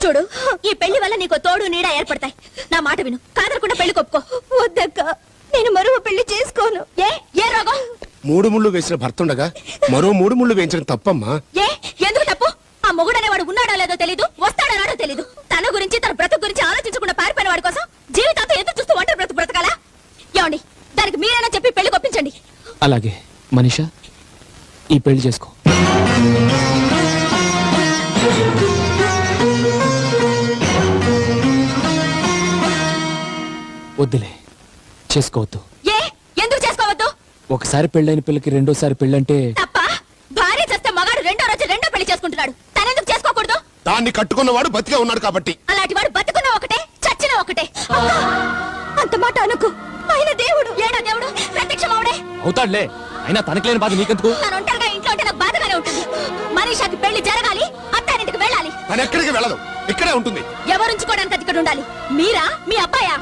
చూడు, ఈ పెళ్లి వల్ల నీకు తోడు నీడ ఏర్పడతాయి. నా మాట విను, కాదరకుండా పెళ్లి కొప్పుకో. వద్దక్క, నేను మరో పెళ్లి చేసుకోను. ఏ రోగం? 3 ముళ్ళు వేసిన భర్త ఉండగా మరో 3 ముళ్ళు వేయించడం తప్పమ్మా. ఎందుకు తప్పు? ఆ మొగుడనేవాడు ఉన్నాడో లేదో తెలీదు, వస్తాడో తెలీదు. తన గురించి, తన బ్రతుకు గురించి ఆలోచించకుండా పారిపోయిన వాడి కోసం జీవితాంతం ఎదురు చూస్తూ ఒంటరి బ్రతుకు బ్రతకాలా? ఏమండి, దానికి మీరైనా చెప్పి పెళ్లి కొప్పించండి. అలాగే మనీషా, ఈ పెళ్లి చేసుకో. వద్దులే, చేసుకోవద్దు. ఎందుకు చేసుకోవద్దు? ఒకసారి పెళ్ళైన పిల్లకి రెండోసారి పెళ్ళంటే తప్ప. భార్య చేస్తే మగాడు రెండో రోజు రెండో పెళ్లి చేసుకుంటున్నాడు. తనెందుకు చేసుకోకూడదు? దాన్ని కట్టుకున్నవాడు బతికే ఉన్నాడు కాబట్టి. అలాంటి వాడు బతుకున్న ఒకటే, చచ్చిన ఒకటే. అంత మాట అనుకు. ఆయన దేవుడు. ఏడా దేవుడు? ప్రత్యక్షమవుడే అవుతాడులే. అయినా తనకులేని బాధ నీకెందుకు? తను ఒంటరిగా ఇంట్లో ఉంటే నాకు బాధగానే ఉంటుంది. మనీషాకి పెళ్లి జరగాలి, అత్తారింటికి వెళ్ళాలి. తను ఎక్కడికి వెళ్ళదు, ఇక్కడే ఉంటుంది. ఎవరుంచుకోవడానికి అది ఇక్కడ ఉండాలి? మీరా? మీ అబ్బాయా?